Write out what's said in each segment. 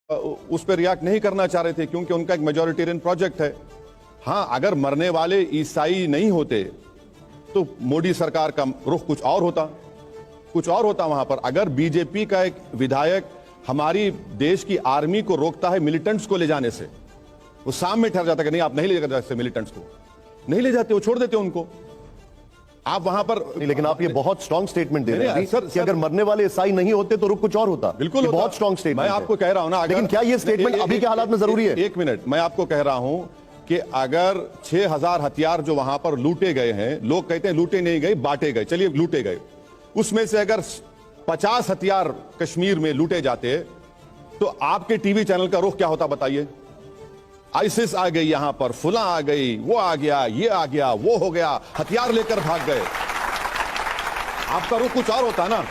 उस पर रिएक्ट नहीं करना चाह रहे थे क्योंकि उनका एक मेजॉरिटेरियन प्रोजेक्ट है। हाँ, अगर मरने वाले ईसाई नहीं होते तो मोदी सरकार का रुख कुछ और होता वहां पर। अगर बीजेपी का एक विधायक हमारी देश की आर्मी को रोकता है मिलिटेंट्स को ले जाने से, वो सामने ठहर जाता है कि नहीं आप नहीं ले जाते, मिलिटेंट्स को नहीं ले जाते, वो छोड़ देते उनको, आप वहां पर नहीं। लेकिन आप ये बहुत स्ट्रांग स्टेटमेंट दे रहे हैं सर, कि अगर मरने वाले ईसाई नहीं होते तो रुख कुछ और होता। बिल्कुल होता। बहुत स्ट्रांग स्टेटमेंट मैं आपको कह रहा हूं ना, लेकिन क्या ये स्टेटमेंट अभी के हालात में जरूरी है? एक मिनट, मैं आपको कह रहा हूं कि अगर 6000 हथियार जो वहां पर लूटे गए हैं, लोग कहते हैं लूटे नहीं गए, बांटे गए, चलिए लूटे गए, उसमें से अगर 50 हथियार कश्मीर में लूटे जाते तो आपके टीवी चैनल का रुख क्या होता बताइए? आईसिस आ गई यहां पर, फुला आ गई, वो आ गया, ये आ गया, वो हो गया, हथियार लेकर भाग गए, आपका रुख कुछ और होता ना।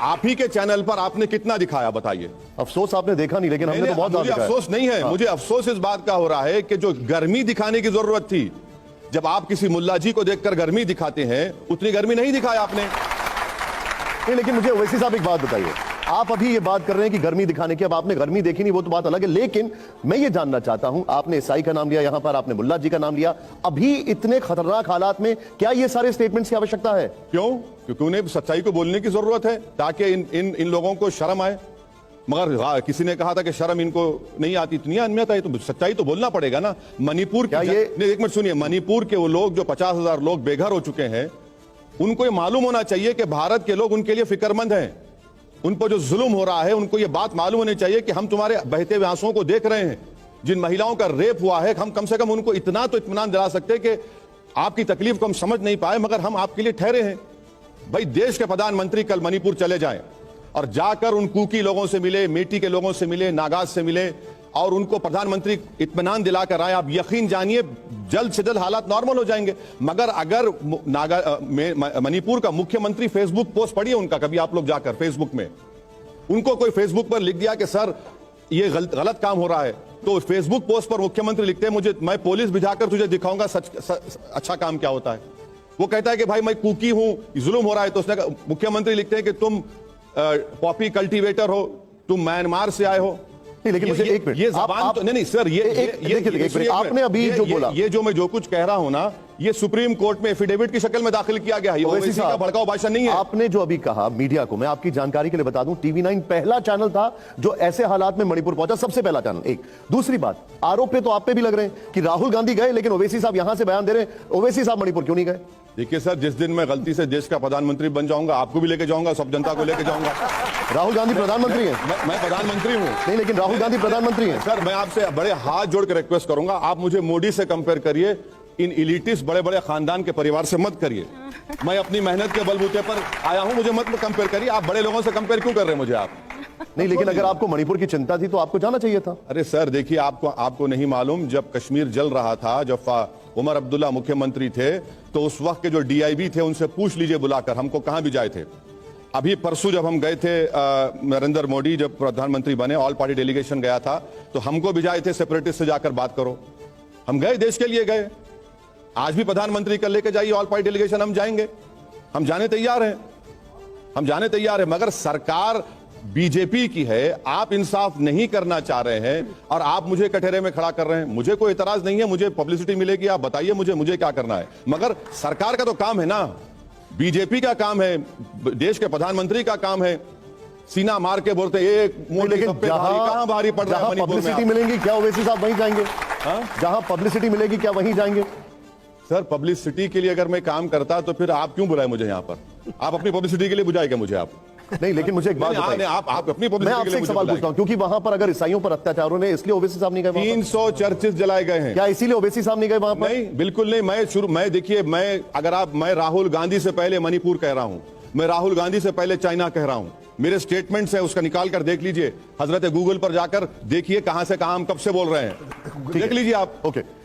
आप ही के चैनल पर आपने कितना दिखाया बताइए? अफसोस आपने देखा नहीं, लेकिन हमने तो बहुत मुझे अफसोस नहीं है। मुझे अफसोस इस बात का हो रहा है कि जो गर्मी दिखाने की जरूरत थी, जब आप किसी मुल्ला जी को देखकर गर्मी दिखाते हैं, उतनी गर्मी नहीं दिखाया आपने। नहीं, लेकिन मुझे ओवैसी साहब एक बात बताइए, आप अभी ये बात कर रहे हैं कि गर्मी दिखाने की, अब आपने गर्मी देखी नहीं वो तो बात अलग है, लेकिन मैं ये जानना चाहता हूं, आपने ईसाई का नाम लिया यहां पर, आपने मुल्ला जी का नाम लिया, अभी इतने खतरनाक हालात में क्या ये सारे स्टेटमेंट्स की आवश्यकता है? क्यों? क्योंकि उन्हें सच्चाई को बोलने की जरूरत है ताकि इन लोगों को शर्म आए। मगर किसी ने कहा था कि शर्म इनको नहीं आती, इतनी अहमियत है तो सच्चाई तो बोलना पड़ेगा ना। मणिपुर क्या ये एक मिनट सुनिए, मणिपुर के वो लोग जो 50,000 लोग बेघर हो चुके हैं, उनको ये मालूम होना चाहिए कि भारत के लोग उनके लिए फिक्रमंद हैं। उन पर जो जुल्म हो रहा है, उनको ये बात मालूम होनी चाहिए कि हम तुम्हारे बहते हुए आंसुओं को देख रहे हैं। जिन महिलाओं का रेप हुआ है, हम कम से कम उनको इतना तो इत्मीनान दिला सकते हैं कि आपकी तकलीफ को हम समझ नहीं पाए मगर हम आपके लिए ठहरे हैं। भाई, देश के प्रधानमंत्री कल मणिपुर चले जाएं और जाकर उन कुकी लोगों से मिले, मेटी के लोगों से मिले, नागाज से मिले और उनको प्रधानमंत्री इत्मीनान दिलाकर आए। आप यकीन जानिए जल्द से जल्द हालात नॉर्मल हो जाएंगे। मगर अगर मणिपुर का मुख्यमंत्री फेसबुक पोस्ट पढ़िए उनका, कभी आप लोग जाकर फेसबुक में, उनको कोई फेसबुक पर लिख दिया कि सर ये गलत काम हो रहा है, तो फेसबुक पोस्ट पर मुख्यमंत्री लिखते हैं मैं पुलिस भिजाकर तुझे दिखाऊंगा अच्छा काम क्या होता है। वो कहता है कि भाई मैं कुकी हूं, जुल्म हो रहा है, तो उसने मुख्यमंत्री लिखते हैं कि तुम पॉपी कल्टीवेटर हो, तुम म्यांमार से आए हो। नहीं, लेकिन मुझे एक मिनट, ये जबान तो नहीं सर, ये आपने अभी जो बोला, ये जो मैं जो कुछ कह रहा हूं ना, ये सुप्रीम कोर्ट में एफिडेविट की शक्ल में दाखिल किया गया है, ओवैसी का भड़काऊ भाषण नहीं है। आपने जो अभी कहा मीडिया को, मैं आपकी जानकारी के लिए बता दूं, TV9 पहला चैनल था जो ऐसे हालात में मणिपुर पहुंचा, सबसे पहला चैनल। एक दूसरी बात, आरोप पे तो आप पे भी लग रहे हैं कि राहुल गांधी गए, लेकिन ओवैसी साहब यहां से बयान दे रहे हैं, ओवैसी साहब मणिपुर क्यों नहीं गए? देखिए सर, जिस दिन मैं गलती से देश का प्रधानमंत्री बन जाऊंगा, आपको भी लेके जाऊंगा, सब जनता को लेके जाऊंगा। राहुल गांधी प्रधानमंत्री हैं? मैं प्रधानमंत्री हूं। नहीं, लेकिन राहुल गांधी प्रधानमंत्री हैं। सर, मैं आपसे बड़े हाथ जोड़ के रिक्वेस्ट करूंगा, आप मुझे मोदी से कंपेयर करिए, इन इलिटिस्ट बड़े बड़े खानदान के परिवार से मत करिए। मैं अपनी मेहनत के बलबूते पर आया हूं, मुझे मत कंपेयर करिए। आप बड़े लोगों से कंपेयर क्यों कर रहे हैं मुझे आप? नहीं, लेकिन अगर आपको मणिपुर की चिंता थी तो आपको जाना चाहिए था। अरे सर देखिए, आपको नहीं मालूम, जब कश्मीर जल रहा था, जब उमर अब्दुल्ला मुख्यमंत्री थे, तो उस वक्त के जो DIB थे उनसे पूछ लीजिए बुलाकर हमको कहां भी जाए थे। अभी परसों जब हम गए थे, नरेंद्र मोदी जब प्रधानमंत्री बने, ऑल पार्टी डेलीगेशन गया था, तो हमको भी जाए थे सेपरेटिस्ट से जाकर बात करो। हम गए, देश के लिए गए। आज भी प्रधानमंत्री कर लेके जाइए ऑल पार्टी डेलीगेशन, हम जाएंगे, हम जाने तैयार हैं, हम जाने तैयार हैं। मगर सरकार बीजेपी की है, आप इंसाफ नहीं करना चाह रहे हैं और आप मुझे कटहरे में खड़ा कर रहे हैं। मुझे कोई इतराज नहीं है, मुझे पब्लिसिटी मिलेगी, आप बताइए मुझे क्या करना है। मगर सरकार का तो काम है ना, बीजेपी का काम है, देश के प्रधानमंत्री का काम है सीना मार के बोलते एक मोदी सब पे कहां भारी पड़ रहा है। पब्लिसिटी मिलेगी क्या ओवैसी साहब वहीं जाएंगे? जहां पब्लिसिटी मिलेगी क्या वहीं जाएंगे? सर, पब्लिसिटी के लिए अगर मैं काम करता तो फिर आप क्यों बुलाए मुझे यहाँ पर? आप अपनी पब्लिसिटी के लिए बुलाएंगे मुझे आप? नहीं, लेकिन मुझे एक बात बताइए, आप अपनी मैं आपसे एक सवाल पूछता हूं, क्योंकि वहां पर अगर ईसाइयों पर अत्याचारों ने, इसलिए ओवैसी साहब नहीं गए? 300 चर्चेस जलाए गए हैं, क्या इसीलिए ओवैसी साहब नहीं गए वहां पर? नहीं, बिल्कुल नहीं। मैं देखिए, मैं राहुल गांधी से पहले मणिपुर कह रहा हूं, मैं राहुल गांधी से पहले चाइना कह रहा हूं। मेरे स्टेटमेंट्स है, उसका निकाल कर देख लीजिए, हजरत गूगल पर जाकर देखिए कहां से कहां हम कब से बोल रहे हैं, देख लीजिए आप। ओके।